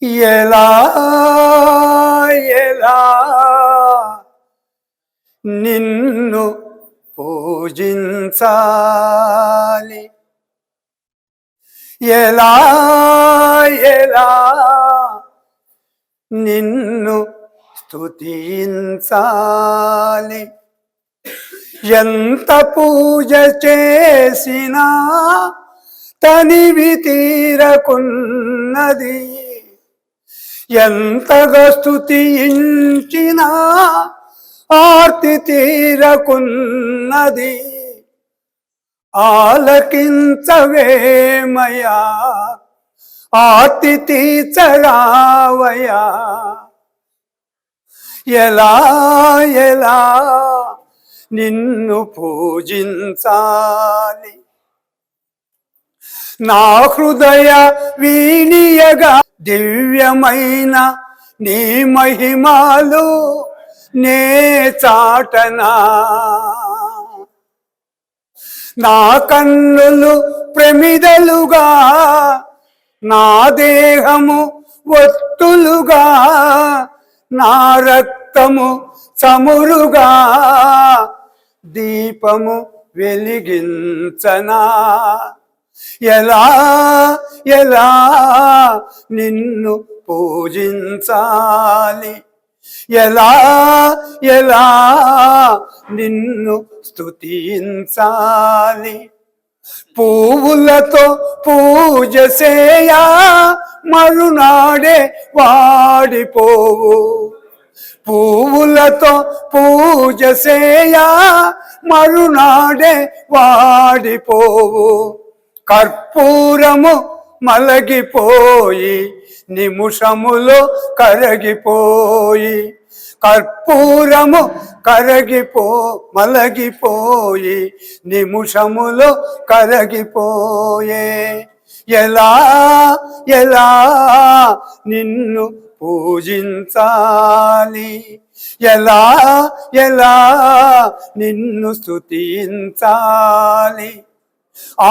ఎలా ఎలా నిన్ను పూజించాలి, ఎలా ఎలా నిన్ను స్తుతించాలి. ఎంత పూజ చేసినా తనివి తీరకున్నది, ఎంతగా స్తుతించినా ఆర్తి తీరకున్నది. ఆలకించవేమయా, ఆర్తి తీర్చరావయా. ఎలా ఎలా నిన్ను పూజించాలి. నా హృదయ వీణియగా దివ్యమైన నీ మహిమలు నే చాటనా. నా కన్నులు ప్రమిదలుగా, నా దేహము ఒత్తులుగా, నా రక్తము చమురుగా దీపము వెలిగించనా. ఎలా ఎలా నిన్ను పూజించాలి, ఎలా ఎలా నిన్ను స్తుతించాలి. పువ్వులతో పూజ చేయా మరునాడే వాడిపోవు, పువ్వులతో పూజ చేయా మరునాడే వాడిపోవు. కర్పూరము మలగిపోయి నిముషములో కరగిపోయి, కర్పూరము మలగిపోయి నిముషములో కరగిపోయే. ఎలా ఎలా నిన్ను పూజించాలి, ఎలా ఎలా నిన్ను స్తుతించాలి.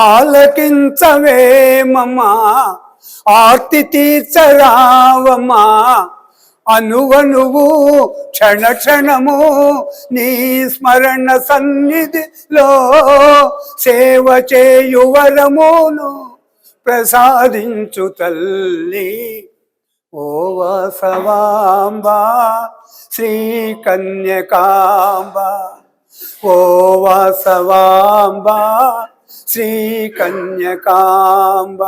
ఆలకించవేమమ్మా, ఆర్తి తీర్చరావమ్మా. అనువనువు క్షణ క్షణము నీ స్మరణ సన్నిధిలో సేవ చేయువరమును ప్రసాదించు తల్లి. ఓ వాసవాంబ శ్రీ కన్యకాంబ, ఓ వాసవాంబ శ్రీ కన్యకాంబ.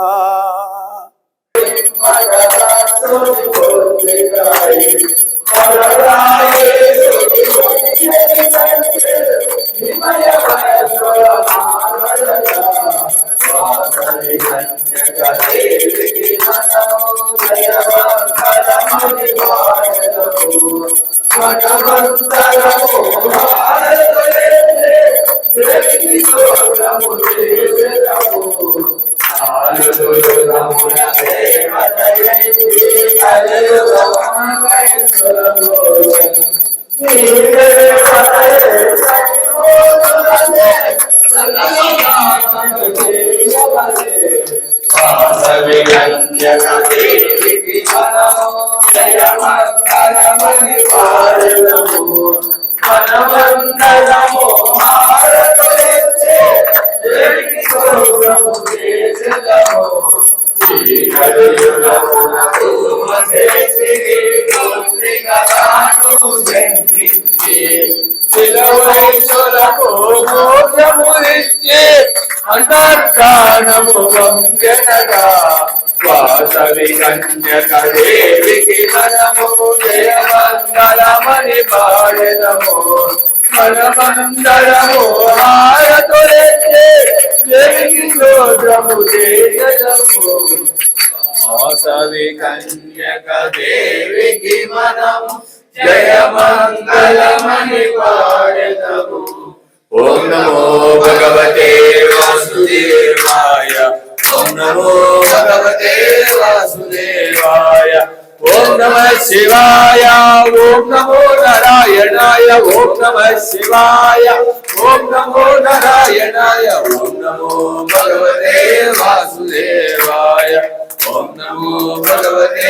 వాసవి కన్యకదేవికి మనము జయమంగళమని పాడెదము. మనమందరము హారతులెత్తి దేవికి స్తోత్రము చేసెదము. వాసవి కన్యకదేవికి మనము జయమంగళమని పాడెదము. ఓం నమో భగవతే వాసుదేవాయ, ఓం నమో భగవతే వాసుదేవాయ. ఓం నమః శివాయ, ఓం నమో నారాయణాయ, ఓం నమః శివాయ, ఓం నమో నారాయణాయ. ఓం నమో భగవతే వాసుదేవాయ, ఓం నమో భగవతే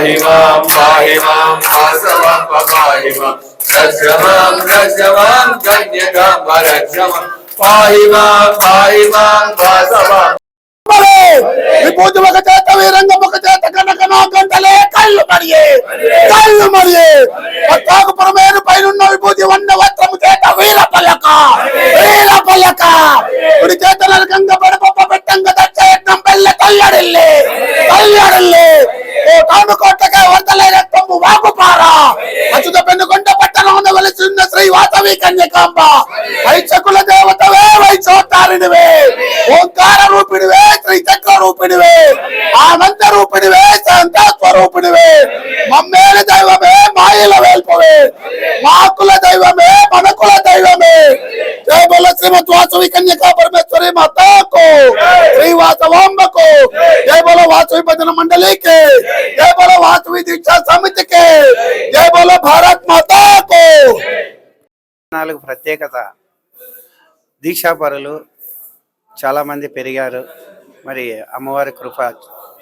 पाहि मां वासवं पाहि मां रक्ष मां कन्यकां रक्ष मां पाहि मां वासवं విభూతి ఒక చేత వీరంగం ఒక చేత కనకనా గంటలే కళ్ళు మరియే పట్టాకుపురమేరు పైనున్న విభూతి వన్న వస్త్రము చేత వీర పల్లక కుడి చేత నరకంగా పడపప్ప పెట్టంగా దచ్చయత్నం పెళ్ళ కల్లడిల్లే ఓ తాను కోటకే వర్తలే రక్తము వాకుపారా అచ్యుత పెన్నుకొండ పట్టణం వెలిసి ఉన్న శ్రీ వాసవి కన్యకాంబ వైచకుల దేవతవే వైచోత్తారినివే ఓంకార రూపిణివే శ్రీ చక్ర రూపిణివే ఆనంద రూపిణివే శాంతస్వరూపిణివే మమ్మేల దైవమే మాయల వేల్పవే మాకుల దైవమే మనకుల దైవమే జయ బోల శ్రీమద్ వాసవి కన్యకా పరమేశ్వరి మాతాకు శ్రీ వాసవాంబకు జయ బోల వాసవి భజన మండలికి జయ బోల వాసవి దీక్షా సమితికి జయ బోల భారత్ మాతాకు. నాలుగు ప్రత్యేకత దీక్షాపరులు చాలామంది పెరిగారు. మరి అమ్మవారి కృప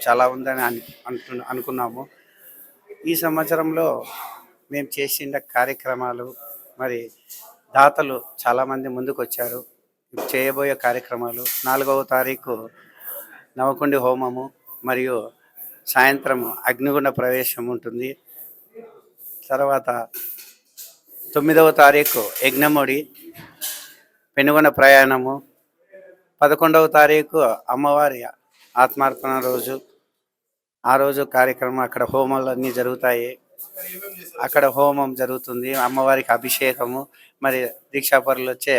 చాలా ఉందని అనుకున్నాము. ఈ సంవత్సరంలో మేము చేసిన కార్యక్రమాలు మరి దాతలు చాలామంది ముందుకు వచ్చారు. చేయబోయే కార్యక్రమాలు 4వ తారీఖు నవకుండి హోమము మరియు సాయంత్రం అగ్నిగుండ ప్రవేశం ఉంటుంది. తర్వాత 9వ తారీఖు యజ్ఞముడి పెనుగొండ ప్రయాణము, 11వ తారీఖు అమ్మవారి ఆత్మార్పణ రోజు. ఆ రోజు కార్యక్రమం అక్కడ హోమాలు అన్నీ జరుగుతాయి. అక్కడ హోమం జరుగుతుంది, అమ్మవారికి అభిషేకము, మరి దీక్షాపరులు వచ్చే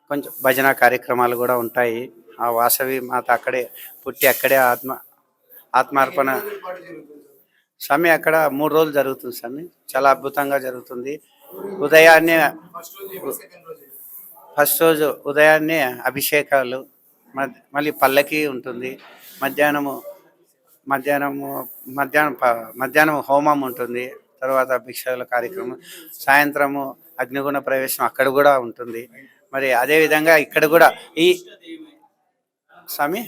కొంచెం భజన కార్యక్రమాలు కూడా ఉంటాయి. ఆ వాసవి మాత అక్కడే పుట్టి అక్కడే ఆత్మార్పణ స్వామి అక్కడ 3 రోజులు జరుగుతుంది స్వామి. చాలా అద్భుతంగా జరుగుతుంది. ఉదయాన్నే ఫస్ట్ రోజు ఉదయాన్నే అభిషేకాలు, మళ్ళీ పల్లకి ఉంటుంది. మధ్యాహ్నం హోమం ఉంటుంది. తర్వాత భిక్షల కార్యక్రమం, సాయంత్రము అగ్నిగుణ ప్రవేశం అక్కడ కూడా ఉంటుంది. మరి అదేవిధంగా ఇక్కడ కూడా ఈ స్వామి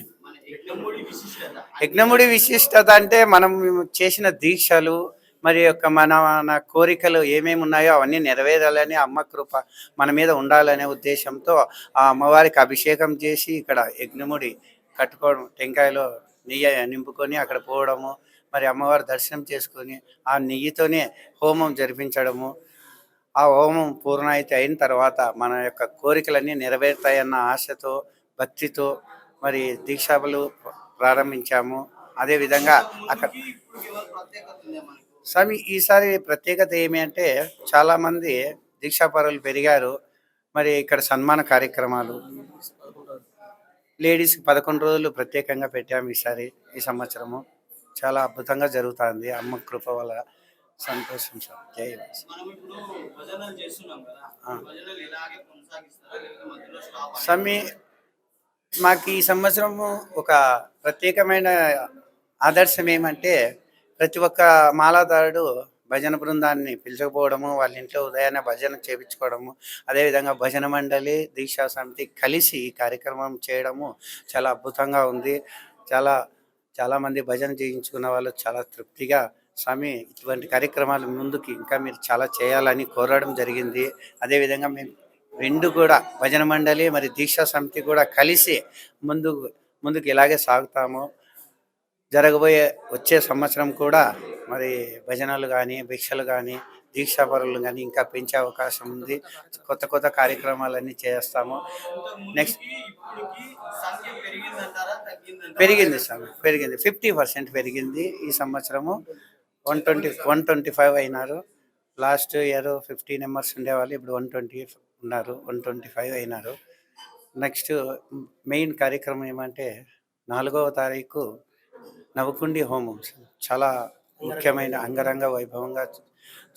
యజ్ఞముడి విశిష్టత అంటే మనం చేసిన దీక్షలు మరి యొక్క మన కోరికలు ఏమేమి ఉన్నాయో అవన్నీ నెరవేరాలని, అమ్మ కృప మన మీద ఉండాలనే ఉద్దేశంతో ఆ అమ్మవారికి అభిషేకం చేసి ఇక్కడ యజ్ఞముడి కట్టుకోవడం, టెంకాయలో నెయ్యి నింపుకొని అక్కడ పోవడము, మరి అమ్మవారి దర్శనం చేసుకొని ఆ నెయ్యితోనే హోమం జరిపించడము. ఆ హోమం పూర్ణాయితి అయిన తర్వాత మన యొక్క కోరికలన్నీ నెరవేరుతాయన్న ఆశతో భక్తితో మరి దీక్షలు ప్రారంభించాము. అదేవిధంగా అక్కడ స్వామి ఈసారి ప్రత్యేకత ఏమి అంటే చాలామంది దీక్షాపరులు పెరిగారు. మరి ఇక్కడ సన్మాన కార్యక్రమాలు లేడీస్కి 11 రోజులు ప్రత్యేకంగా పెట్టాము ఈ సంవత్సరము. చాలా అద్భుతంగా జరుగుతుంది అమ్మ కృప వల్ల. సంతోషం సార్. జై స్వామి. మాకు ఈ సంవత్సరము ఒక ప్రత్యేకమైన ఆదర్శం ఏమంటే ప్రతి ఒక్క మాలాదారుడు భజన బృందాన్ని పిలుచుకుపోవడము, వాళ్ళ ఇంట్లో ఉదయాన్నే భజన చేయించుకోవడము, అదేవిధంగా భజన మండలి దీక్షా సమితి కలిసి ఈ కార్యక్రమం చేయడము చాలా అద్భుతంగా ఉంది. చాలామంది భజన చేయించుకున్న వాళ్ళు చాలా తృప్తిగా స్వామి ఇటువంటి కార్యక్రమాలు ముందుకి ఇంకా మీరు చాలా చేయాలని కోరడం జరిగింది. అదేవిధంగా మేము రెండు కూడా భజన మండలి మరి దీక్షా సమితి కూడా కలిసి ముందుకు ఇలాగే సాగుతాము. వచ్చే సంవత్సరం కూడా మరి భజనలు కానీ భిక్షలు కానీ దీక్షాపరులు కానీ ఇంకా పెంచే అవకాశం ఉంది. కొత్త కార్యక్రమాలన్నీ చేస్తాము. నెక్స్ట్ పెరిగింది స్వామి, పెరిగింది 50% పెరిగింది. ఈ సంవత్సరము 125 అయినారు. లాస్ట్ ఇయర్ 50 మెంబర్స్ ఉండేవాళ్ళు, ఇప్పుడు 120 ఉన్నారు, 125 అయినారు. నెక్స్ట్ మెయిన్ కార్యక్రమం ఏమంటే 4వ తారీఖు నవకుండి హోమం చాలా ముఖ్యమైన అంగరంగ వైభవంగా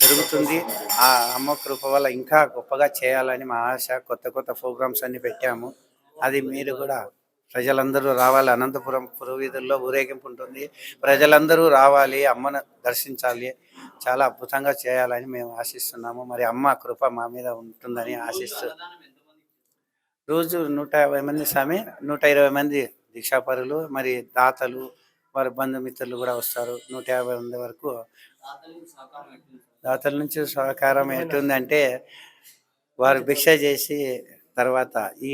జరుగుతుంది. ఆ అమ్మ కృప వల్ల ఇంకా గొప్పగా చేయాలని మా ఆశ. కొత్త ప్రోగ్రామ్స్ అన్ని పెట్టాము. అది మీరు కూడా ప్రజలందరూ రావాలి. అనంతపురం పురవీధుల్లో ఊరేగింపు ఉంటుంది, ప్రజలందరూ రావాలి, అమ్మను దర్శించాలి, చాలా అద్భుతంగా చేయాలని మేము ఆశిస్తున్నాము. మరి అమ్మ కృప మా మీద ఉంటుందని ఆశిస్తూ రోజు 150 మంది స్వామి, 120 మంది దీక్షాపరులు మరి దాతలు వారి బంధుమిత్రులు కూడా వస్తారు. 150 మంది వరకు దాతల నుంచి సహకారం ఎటుందంటే వారు భిక్ష చేసి తర్వాత ఈ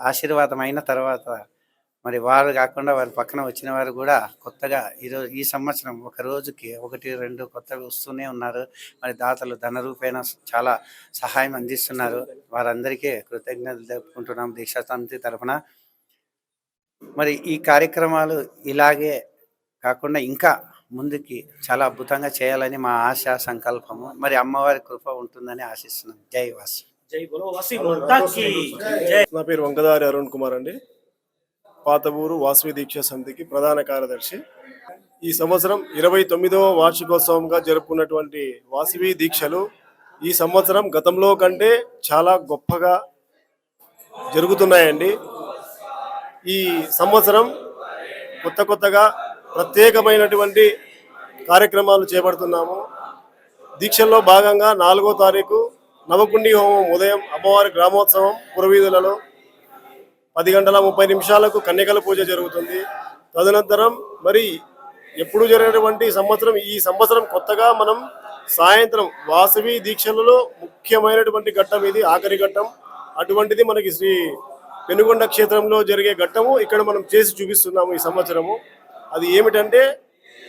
ఆశీర్వాదం అయిన తర్వాత మరి వారు కాకుండా వారి పక్కన వచ్చిన వారు కూడా కొత్తగా ఈ సంవత్సరం ఒక రోజుకి 1-2 కొత్తవి వస్తూనే ఉన్నారు. మరి దాతలు ధన రూపేణ చాలా సహాయం అందిస్తున్నారు. వారందరికీ కృతజ్ఞతలు తెలుపుకుంటున్నాం దీక్షా సమితి తరఫున. మరి ఈ కార్యక్రమాలు ఇలాగే కాకుండా ఇంకా ముందుకి చాలా అద్భుతంగా చేయాలని మా ఆశ సంకల్పము. మరి అమ్మవారి కృప ఉంటుందని ఆశిస్తున్నాం. జై వాసి. నా పేరు వంకదారి అరుణ్ కుమార్ అండి. పాతబూరు వాసవి దీక్షా సమితికి ప్రధాన కార్యదర్శి. ఈ సంవత్సరం 29వ వార్షికోత్సవంగా జరుపుకున్నటువంటి వాసవి దీక్షలు ఈ సంవత్సరం గతంలో కంటే చాలా గొప్పగా జరుగుతున్నాయండి. ఈ సంవత్సరం కొత్తగా ప్రత్యేకమైనటువంటి కార్యక్రమాలు చేపడుతున్నాము. దీక్షల్లో భాగంగా 4వ తారీఖు నవకుండి హోమం ఉదయం అమ్మవారి గ్రామోత్సవం పురవీధులలో 10:30 కన్యకల పూజ జరుగుతుంది. తదనంతరం మరి ఎప్పుడు జరిగినటువంటి ఈ సంవత్సరం కొత్తగా మనం సాయంత్రం వాసవి దీక్షలలో ముఖ్యమైనటువంటి ఘట్టం ఇది, ఆఖరి ఘట్టం. అటువంటిది మనకి శ్రీ పెనుగొండ క్షేత్రంలో జరిగే ఘట్టము ఇక్కడ మనం చేసి చూపిస్తున్నాము ఈ సంవత్సరము. అది ఏమిటంటే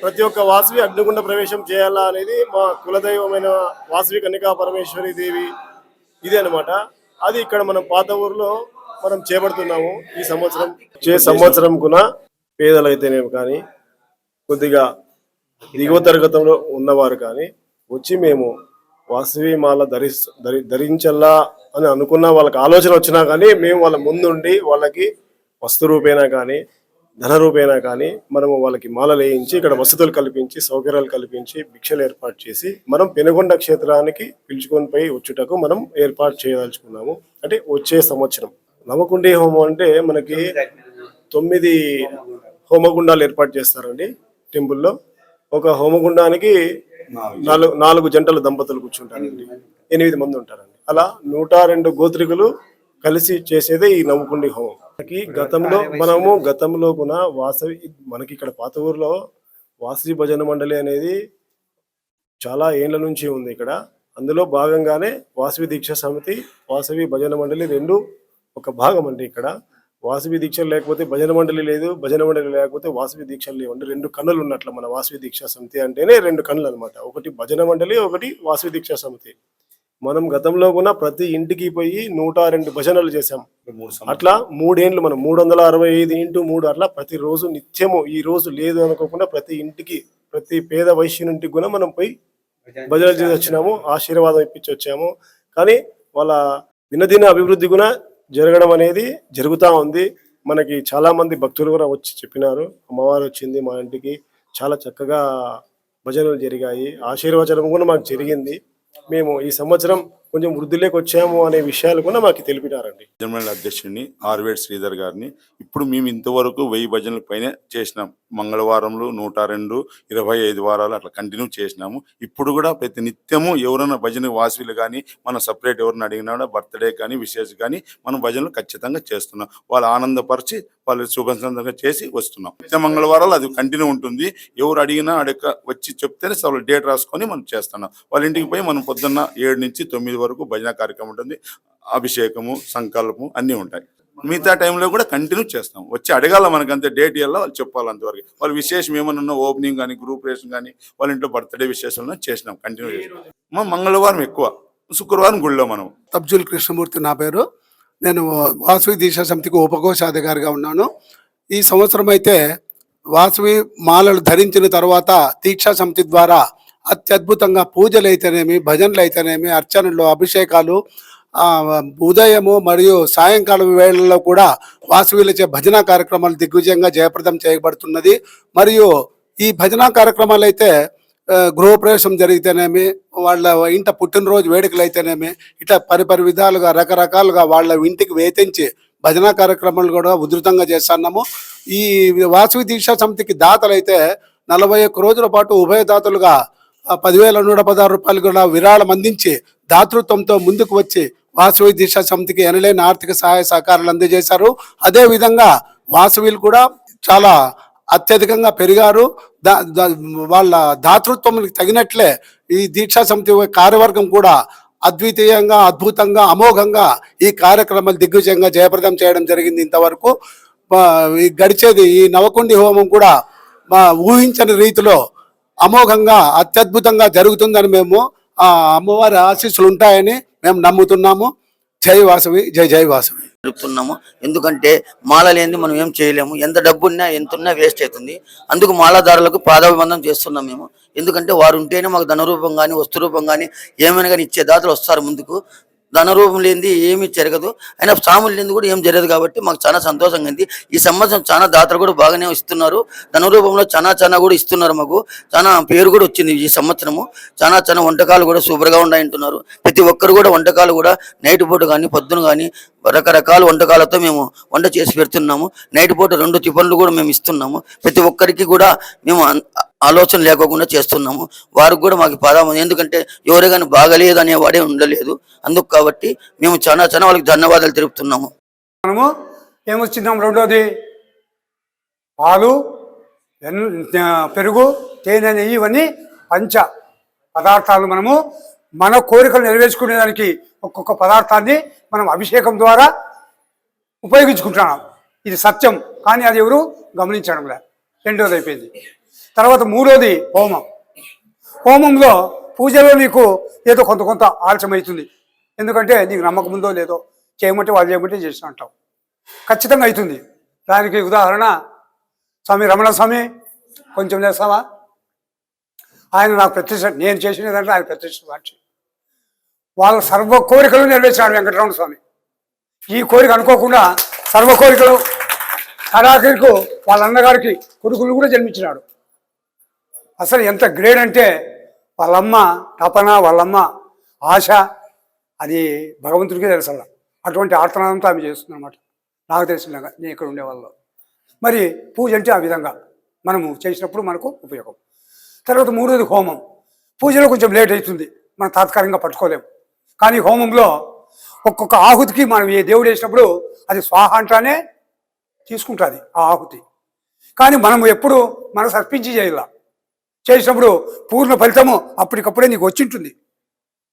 ప్రతి ఒక్క వాసవి అగ్నిగుండ ప్రవేశం చేయాలా అనేది మా కులదైవమైన వాసవి కన్యకా పరమేశ్వరి దేవి ఇది అనమాట. అది ఇక్కడ మనం పాత ఊరిలో మనం చేపడుతున్నాము ఈ సంవత్సరం కూడా పేదలైతేనేమి కానీ కొద్దిగా దిగువ తరగతిలో ఉన్నవారు కానీ వచ్చి మేము వాసవి మాల ధరించల్లా అని అనుకున్న వాళ్ళకి ఆలోచన వచ్చినా కానీ మేము వాళ్ళ ముందుండి వాళ్ళకి వస్తు రూపేణా కానీ ధన రూపేణా కానీ మనము వాళ్ళకి మాలలు వేయించి ఇక్కడ వసతులు కల్పించి సౌకర్యాలు కల్పించి భిక్షలు ఏర్పాటు చేసి మనం పెనుగొండ క్షేత్రానికి పిలుచుకొని పోయి వచ్చుటకు మనం ఏర్పాటు చేయదలుచుకున్నాము. అంటే వచ్చే సంవత్సరం నవకుండి హోమం అంటే మనకి 9 హోమగుండాలు ఏర్పాటు చేస్తారండి టెంపుల్లో. ఒక హోమగుండానికి 4 జంటల దంపతులు కూర్చుంటారండి, 8 మంది ఉంటారండి. అలా 102 గోత్రికులు కలిసి చేసేదే ఈ నవకుండి హోమం. గతంలో కూడా వాసవి మనకి ఇక్కడ పాత ఊర్లో వాసవి భజన మండలి అనేది చాలా ఏళ్ల నుంచి ఉంది ఇక్కడ. అందులో భాగంగానే వాసవి దీక్షా సమితి, వాసవి భజన మండలి 2 ఒక భాగం అండి. ఇక్కడ వాసవి దీక్షలు లేకపోతే భజన మండలి లేదు, భజన మండలి లేకపోతే వాసవి దీక్షలు లేవండి. 2 కన్నులు ఉన్నట్లు మన వాసవి దీక్షా సమితి అంటేనే 2 కన్నులు అనమాట. ఒకటి భజన మండలి, ఒకటి వాసవి దీక్షా సమితి. మనం గతంలో కూడా ప్రతి ఇంటికి పోయి 102 భజనలు చేసాం. అట్లా 3 ఏళ్ళు మనం 365 × 3 అట్లా ప్రతిరోజు నిత్యము ఈ రోజు లేదు అనుకోకుండా ప్రతి ఇంటికి ప్రతి పేద వైశ్యునింటికి కూడా మనం పోయి భజనలు చేసి వచ్చినాము, ఆశీర్వాదం ఇప్పించి వచ్చాము. కానీ వాళ్ళ దినదిన అభివృద్ధి కూడా జరగడం అనేది జరుగుతూ ఉంది. మనకి చాలా మంది భక్తులు కూడా వచ్చి చెప్పినారు, అమ్మవారు వచ్చింది మా ఇంటికి, చాలా చక్కగా భజనలు జరిగాయి, ఆశీర్వచనం కూడా మాకు జరిగింది. మేము ఈ సంవత్సరం కొంచెం వృద్ధిలోకి వచ్చాము అనే విషయాలు కూడా మాకు తెలిపినారండి. జనరల్ అధ్యక్షుడిని ఆర్వేడ్ శ్రీధర్ గారిని. ఇప్పుడు మేము ఇంతవరకు 1000 భజనల పైన చేసినాం. మంగళవారంలో 102, 25 వారాలు అట్లా కంటిన్యూ చేసినాము. ఇప్పుడు కూడా ప్రతి నిత్యము ఎవరైనా భజన వాసవిలు కానీ మనం సపరేట్ ఎవరిని అడిగినా బర్త్డే కానీ విశేష కానీ మనం భజనలు ఖచ్చితంగా చేస్తున్నాం. వాళ్ళు ఆనందపరిచి వాళ్ళు శుభసందంగా చేసి వస్తున్నాం. నిత్య మంగళవారాలు అది కంటిన్యూ ఉంటుంది. ఎవరు అడిగినా వచ్చి చెప్తేనే వాళ్ళు డేట్ రాసుకొని మనం చేస్తున్నాం. వాళ్ళ ఇంటికి పోయి మనం పొద్దున్న 7 నుంచి 9 వరకు భజన కార్యక్రమం ఉంటుంది. అభిషేకము, సంకల్పము అన్నీ ఉంటాయి. మిగతా టైంలో కూడా కంటిన్యూ చేస్తాం. వచ్చి అడగాల మనకు అంతే, డేట్ ఇవ్వాలా వాళ్ళు చెప్పాలి అంతవరకు. వాళ్ళు విశేషం ఏమన్నా ఓపెనింగ్ కానీ గ్రూప్ రేషన్ కానీ వాళ్ళ ఇంట్లో బర్త్డే విశేషాలను చేసినాం, కంటిన్యూ చేసినాం. మంగళవారం ఎక్కువ, శుక్రవారం గుళ్ళో మనం. తబ్జుల్ కృష్ణమూర్తి నా పేరు. నేను వాసవి దీక్షా సమితికి ఉపకోశాధికారిగా ఉన్నాను. ఈ సంవత్సరం అయితే వాసవి మాలలు ధరించిన తర్వాత దీక్షా సమితి ద్వారా అత్యద్భుతంగా పూజలు అయితేనేమి, భజనలు అయితేనేమి, అర్చనలు, అభిషేకాలు, ఉదయము మరియు సాయంకాలం వేళల్లో కూడా వాసవిలచే భజన కార్యక్రమాలు దిగ్విజయంగా జయప్రదం చేయబడుతున్నది. మరియు ఈ భజన కార్యక్రమాలు అయితే గృహప్రవేశం జరిగితేనేమి, వాళ్ళ ఇంట పుట్టినరోజు వేడుకలు అయితేనేమి, ఇట్లా పరిపరి విధాలుగా రకరకాలుగా వాళ్ళ ఇంటికి వేధించి భజన కార్యక్రమాలు కూడా ఉధృతంగా చేస్తున్నాము. ఈ వాసవి దీక్షా సమితికి దాతలు అయితే 41 రోజుల పాటు ఉభయదాతలుగా 10,116 రూపాయలు కూడా విరాళం అందించి దాతృత్వంతో ముందుకు వచ్చి వాసవి దీక్షా సమితికి ఎనలేని ఆర్థిక సహాయ సహకారాలు అందజేశారు. అదేవిధంగా వాసవిలు కూడా చాలా అత్యధికంగా పెరిగారు. వాళ్ళ దాతృత్వంకి తగినట్లే ఈ దీక్షా సమితి కార్యవర్గం కూడా అద్వితీయంగా, అద్భుతంగా, అమోఘంగా ఈ కార్యక్రమాలు దిగ్విజయంగా జయప్రదం చేయడం జరిగింది. ఇంతవరకు ఈ గడిచేది ఈ నవకుండి హోమం కూడా ఊహించని రీతిలో అమోఘంగా, అత్యద్భుతంగా జరుగుతుందని మేము ఆ అమ్మవారి ఆశీస్సులు ఉంటాయని మేము నమ్ముతున్నాము. జై వాసవి, జై జై వాసవి. జరుపుతున్నాము. ఎందుకంటే మాల లేనిది మనం ఏం చేయలేము. ఎంత డబ్బున్నా ఎంతున్నా వేస్ట్ అవుతుంది. అందుకు మాలాదారులకు పాదాభివందనం చేస్తున్నాం మేము. ఎందుకంటే వారు ఉంటేనే మాకు ధన రూపం కానీ వస్తు రూపం కానీ ఏమైనా కానీ ఇచ్చే దాతలు వస్తారు ముందుకు. ధన రూపం లేనిది ఏమీ జరగదు. అయినా సాములు లేనిది కూడా ఏం జరగదు. కాబట్టి మాకు చాలా సంతోషంగా ఉంది. ఈ సంవత్సరం చాలా దాతలు కూడా బాగానే ఇస్తున్నారు. ధన రూపంలో చాలా కూడా ఇస్తున్నారు. మాకు చాలా పేరు కూడా వచ్చింది ఈ సంవత్సరము. చాలా వంటకాలు కూడా సూపర్గా ఉన్నాయంటున్నారు. ప్రతి ఒక్కరు కూడా వంటకాలు కూడా నైట్ పూట కానీ పొద్దున కానీ రకరకాల వంటకాలతో మేము వంట చేసి పెడుతున్నాము. నైట్ పూట 2 టిఫిన్లు కూడా మేము ఇస్తున్నాము. ప్రతి ఒక్కరికి కూడా మేము ఆలోచన లేకోకుండా చేస్తున్నాము. వారికి కూడా మాకు పాదాము. ఎందుకంటే ఎవరే కానీ బాగలేదు అనేవాడే ఉండలేదు. అందుకు కాబట్టి మేము చాలా వాళ్ళకి ధన్యవాదాలు తెలుపుతున్నాము. మనము ఏమొచ్చిందాం, రెండోది పాలు, పెరుగు, తేనె, నెయ్యి, ఇవన్నీ పంచ పదార్థాలు. మనము మన కోరికలు నెరవేర్చుకునేదానికి ఒక్కొక్క పదార్థాన్ని మనం అభిషేకం ద్వారా ఉపయోగించుకుంటున్నాం. ఇది సత్యం, కానీ అది ఎవరు గమనించడం లే. రెండోది అయిపోయింది. తర్వాత మూడోది హోమం. హోమంలో పూజలో నీకు ఏదో కొంత ఆలస్యమవుతుంది. ఎందుకంటే నీకు నమ్మకం ఉందో లేదో, చేయమంటే వాళ్ళు చేయమంటే చేసిన అంటావు. ఖచ్చితంగా అవుతుంది. దానికి ఉదాహరణ స్వామి రమణ స్వామి, కొంచెం చేస్తావా? ఆయన నాకు ప్రత్యక్ష, నేను చేసిన దాంట్లో ఆయన ప్రత్యక్ష సాక్షి. వాళ్ళ సర్వ కోరికలు నెరవేర్చాడు వెంకటరమణ స్వామి. ఈ కోరిక అనుకోకుండా సర్వ కోరికలు కడాఖరికి వాళ్ళ అన్నగారికి కొడుకులు కూడా జన్మించినాడు. అసలు ఎంత గ్రేడ్ అంటే వాళ్ళమ్మ తపన, వాళ్ళమ్మ ఆశ, అది భగవంతుడికే తెలుసు. అటువంటి ఆర్తనాదంతో ఆమె చేస్తుంది అనమాట. నాకు తెలిసినగా నేను ఇక్కడ ఉండేవాళ్ళు. మరి పూజ అంటే ఆ విధంగా మనము చేసినప్పుడు మనకు ఉపయోగం. తర్వాత మూడోది హోమం. పూజలో కొంచెం లేట్ అవుతుంది, మనం తాత్కాలికంగా పట్టుకోలేము. కానీ హోమంలో ఒక్కొక్క ఆహుతికి మనం ఏ దేవుడు వేసినప్పుడు అది స్వాహ అంటానే తీసుకుంటుంది ఆ ఆహుతి. కానీ మనం ఎప్పుడు మనకు అర్పించి చేయాల. చేసినప్పుడు పూర్ణ ఫలితము అప్పటికప్పుడే నీకు వచ్చింటుంది.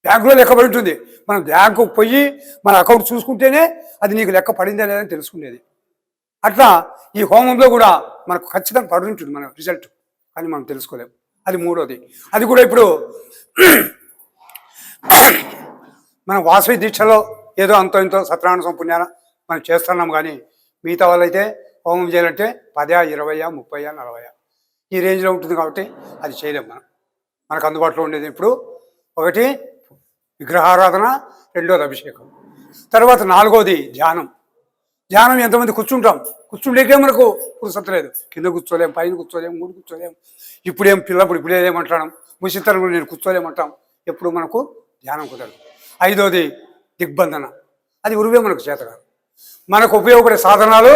బ్యాంకులో లెక్కపడి ఉంటుంది. మనం బ్యాంకు పోయి మన అకౌంట్ చూసుకుంటేనే అది నీకు లెక్క పడిందా లేదని తెలుసుకునేది. అట్లా ఈ హోమంలో కూడా మనకు ఖచ్చితంగా పడి ఉంటుంది మన రిజల్ట్, కానీ మనం తెలుసుకోలేము. అది మూడోది. అది కూడా ఇప్పుడు మన వాసవి దీక్షలో ఏదో అంతో ఇంతో సత్యనారాయణ స్వామి పుణ్యాన మనం చేస్తున్నాం. కానీ మిగతా వాళ్ళైతే హోమం చేయాలంటే 10, 20, 30, 40 ఈ రేంజ్లో ఉంటుంది. కాబట్టి అది చేయలేము. మనకు అందుబాటులో ఉండేది ఇప్పుడు ఒకటి విగ్రహారాధన, రెండోది అభిషేకం. తర్వాత నాలుగోది ధ్యానం. ధ్యానం ఎంతమంది కూర్చుంటాం, కూర్చుండేకే మనకు పురుసత్తలేదు. కింద కూర్చోలేము, పైన కూర్చోలేము, ముందు కూర్చోలేము. ఇప్పుడేం పిల్లప్పుడు ఇప్పుడేమంటాం, ముసితరం నేను కూర్చోలేమంటాం. ఎప్పుడు మనకు ధ్యానం కుదరదు. ఐదోది దిగ్బంధన. అది ఉరువే మనకు చేత కాదు. మనకు ఉపయోగపడే సాధనాలు,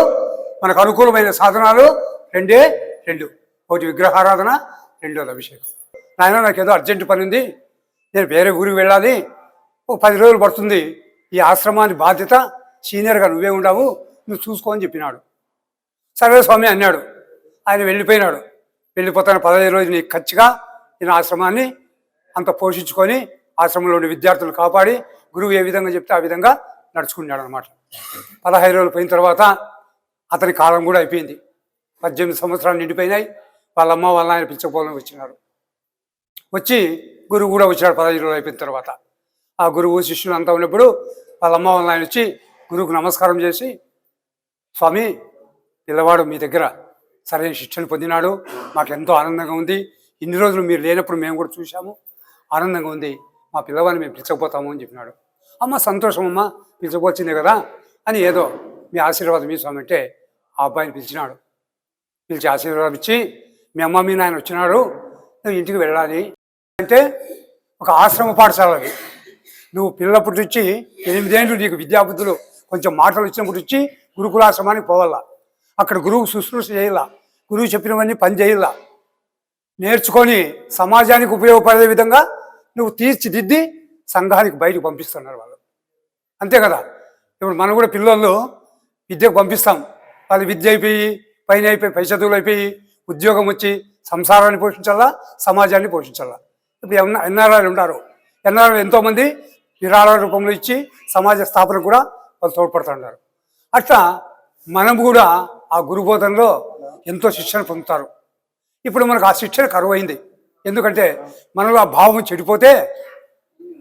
మనకు అనుకూలమైన సాధనాలు రెండు. ఒకటి విగ్రహారాధన, రెండోది అభిషేకం. నాయన నాకు ఏదో అర్జెంటు పని ఉంది, నేను వేరే ఊరికి వెళ్ళాలి, 10 రోజులు పడుతుంది, ఈ ఆశ్రమాన్ని బాధ్యత సీనియర్గా నువ్వే ఉండవు, నువ్వు చూసుకో అని చెప్పినాడు. సరే స్వామి అన్నాడు. ఆయన వెళ్ళిపోయినాడు. వెళ్ళిపోతాను 15 రోజులు నీకు ఖచ్చితంగా నేను ఆశ్రమాన్ని అంత పోషించుకొని ఆశ్రమంలో ఉండే విద్యార్థులు కాపాడి గురువు ఏ విధంగా చెప్తే ఆ విధంగా నడుచుకున్నాడు అనమాట. 15 రోజులు పోయిన తర్వాత అతని కాలం కూడా అయిపోయింది. 18 సంవత్సరాలు నిండిపోయినాయి. వాళ్ళమ్మ వాళ్ళ ఆయన పిలిచకపోవాలని వచ్చినారు. వచ్చి గురువు కూడా వచ్చాడు 15 రోజులు అయిపోయిన తర్వాత. ఆ గురువు శిష్యులు అంతా ఉన్నప్పుడు వాళ్ళమ్మ వాళ్ళ ఆయన వచ్చి గురువుకు నమస్కారం చేసి, స్వామి పిల్లవాడు మీ దగ్గర సరైన శిక్షణ పొందినాడు, మాకు ఎంతో ఆనందంగా ఉంది. ఇన్ని రోజులు మీరు లేనప్పుడు మేము కూడా చూసాము, ఆనందంగా ఉంది. మా పిల్లవాడిని మేము పిలిచకపోతాము అని చెప్పినాడు. అమ్మ సంతోషం అమ్మ, పిలిచకపోవచ్చిందే కదా అని ఏదో మీ ఆశీర్వాదం మీ స్వామి అంటే ఆ అబ్బాయిని పిలిచినాడు. పిలిచి ఆశీర్వాదం ఇచ్చి, మీ అమ్మ మీ నాయన వచ్చినాడు, నువ్వు ఇంటికి వెళ్ళాలి అంటే ఒక ఆశ్రమ పాఠశాల అది. నువ్వు పిల్లప్పుడు వచ్చి 8 ఏళ్ళు నీకు విద్యాబుద్ధులు కొంచెం మాటలు వచ్చినప్పుడు వచ్చి గురుకులాశ్రమానికి పోవాలా. అక్కడ గురువు శుశ్రూష చేయాల, గురువు చెప్పినవన్నీ పని చేయాల, నేర్చుకొని సమాజానికి ఉపయోగపడే విధంగా నువ్వు తీర్చిదిద్ది సంఘానికి బయటకు పంపిస్తున్నారు వాళ్ళు. అంతే కదా. ఇప్పుడు మనం కూడా పిల్లలు విద్యకు పంపిస్తాం. వాళ్ళు విద్య అయిపోయి పైన అయిపోయి పై చదువులు అయిపోయి ఉద్యోగం వచ్చి సంసారాన్ని పోషించాలా, సమాజాన్ని పోషించాలా. ఇప్పుడు ఎన్ఆర్ఐలు ఉన్నారు. ఎన్ఆర్ఐలు ఎంతోమంది విరాళాల రూపంలో ఇచ్చి సమాజ స్థాపనకు కూడా వాళ్ళు తోడ్పడుతున్నారు. అట్లా మనం కూడా ఆ గురుబోధనలో ఎంతో శిక్షణ పొందుతారు. ఇప్పుడు మనకు ఆ శిక్షణ కరువైంది. ఎందుకంటే మనలో ఆ భావం చెడిపోతే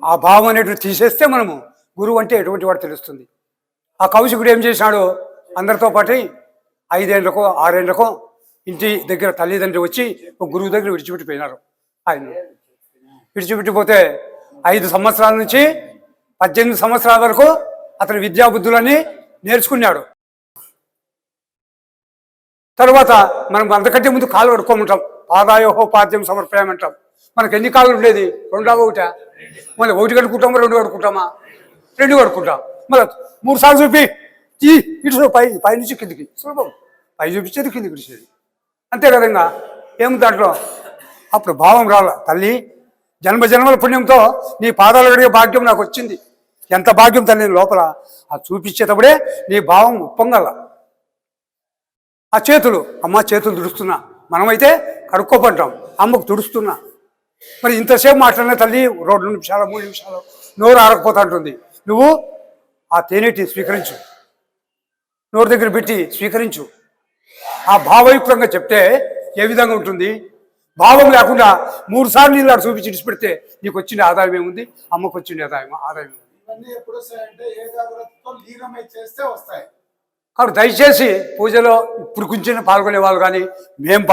ఆ భావం అనేటువంటి తీసేస్తే మనము గురువు అంటే ఎటువంటి వాడు తెలుస్తుంది. ఆ కౌశికుడు ఏం చేసినాడు, అందరితో పాటు 5 ఏళ్ళకో 6 ఏళ్ళకో ఇంటి దగ్గర తల్లిదండ్రులు వచ్చి ఒక గురువు దగ్గర విడిచిపెట్టిపోయినారు. ఆయన విడిచిపెట్టిపోతే 5 సంవత్సరాల నుంచి 18 సంవత్సరాల వరకు అతని విద్యాబుద్ధులన్నీ నేర్చుకున్నాడు. తర్వాత మనం అంతకంటే ముందు కాలు కడుక్కోమంటాం, పాదాయోహో పాద్యం సమర్పయామంటాం. మనకు ఎన్ని కాళ్ళు ఉండేది? 2 ఒకటా? మళ్ళీ 1 కడుక్కుంటామా 2 కడుక్కుంటామా? 2 కడుక్కుంటాం. మళ్ళీ 3 సార్లు చూపి ఇటు పై నుంచి కిందికి సులభం, పై చూపించేది కిందికి విడిచేది, అంతే కదంగా. ఏమి దాంట్లో అప్పుడు భావం రాల. తల్లి జన్మల పుణ్యంతో నీ పాదాలు కడిగే భాగ్యం నాకు వచ్చింది. ఎంత భాగ్యం తల్లి లోపల ఆ చూపించేటప్పుడే నీ భావం ఉప్పొంగల. ఆ చేతులు, అమ్మ చేతులు తుడుస్తున్నా, మనమైతే కడుక్కోపంటాం, అమ్మకు తుడుస్తున్నా. మరి ఇంతసేపు మాట్లాడిన తల్లి 2 నిమిషాలు 3 నిమిషాలు నోరు ఆరకపోతా ఉంటుంది. నువ్వు ఆ తేనెటి స్వీకరించు, నోరు దగ్గర పెట్టి స్వీకరించు. ఆ భావయుక్తంగా చెప్తే ఏ విధంగా ఉంటుంది? భావం లేకుండా 3 సార్లు నీళ్ళు చూపించి విడిచిపెడితే నీకు వచ్చిన ఆదాయం ఏముంది? అమ్మకు వచ్చిన ఆదాయం ఏముంది? ఇవన్నీ ఎప్పుడు వస్తాయంటే ఏకాగ్రతతో లీనమై చేస్తే వస్తాయి. కాబట్టి దయచేసి పూజలో ఇప్పుడు కొంచెం పాల్గొనే వాళ్ళు కానీ, మేము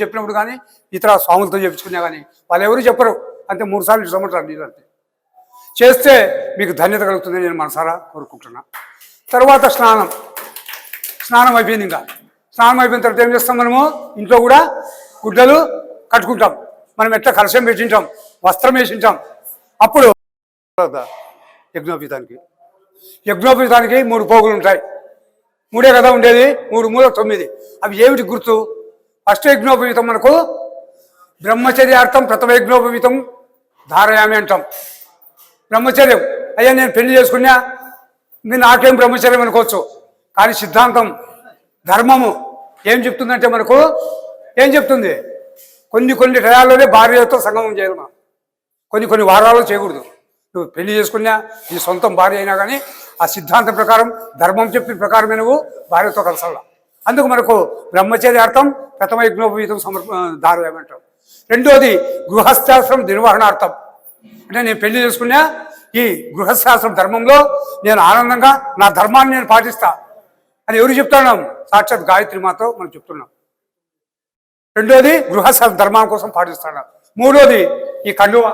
చెప్పినప్పుడు కానీ, ఇతర స్వాములతో చెప్పుకున్నా కానీ వాళ్ళు ఎవరు చెప్పరు. అంతే 3 సార్లు ఇష్టమంటారు నీళ్ళు అంతే. చేస్తే మీకు ధన్యత కలుగుతుందని నేను మనసారా కోరుకుంటున్నా. తర్వాత స్నానం అయిపోయింది. ఇంకా స్నానం అయిపోయిన తర్వాత ఏం చేస్తాం? మనము ఇంట్లో కూడా గుడ్డలు కట్టుకుంటాం. మనం ఎట్లా కలశం పెట్టింటాం, వస్త్రం వేసింటాం. అప్పుడు యజ్ఞోపీతానికి 3 పోగులు ఉంటాయి. 3 కదా ఉండేది, 3 మూల 9. అవి ఏమిటి గుర్తు? ఫస్ట్ యజ్ఞోపవీతం మనకు బ్రహ్మచర్యార్థం ప్రథమ యజ్ఞోపవీతం ధారయామి అంటాం. బ్రహ్మచర్యం, అయ్యా నేను పెళ్లి చేసుకున్నా, మీరు నాకేం బ్రహ్మచర్యం అనుకోవచ్చు. కానీ సిద్ధాంతం ధర్మము ఏం చెప్తుందంటే మనకు ఏం చెప్తుంది? కొన్ని టయాల్లోనే భార్యతో సంగమం చేయాలి. మనం కొన్ని వారాల్లో చేయకూడదు. నువ్వు పెళ్లి చేసుకున్నా, నీ సొంతం భార్య అయినా కానీ ఆ సిద్ధాంతం ప్రకారం, ధర్మం చెప్పిన ప్రకారమే నువ్వు భార్యతో కలసాల. అందుకు మనకు బ్రహ్మచర్యార్థం ప్రథమ యజ్ఞోపవీతం ధారయామంటాం. రెండోది గృహస్థాశ్రమం నిర్వహణార్థం. అంటే నేను పెళ్లి చేసుకున్నా, ఈ గృహస్థాశ్రమం ధర్మంలో నేను ఆనందంగా నా ధర్మాన్ని నేను పాటిస్తా అని ఎవరు చెప్తున్నాం? సాక్షాత్ గాయత్రి మాతో మనం చెప్తున్నాం. రెండోది గృహస్థ ధర్మం కోసం పాటిస్తున్నాం. మూడోది ఈ కండువ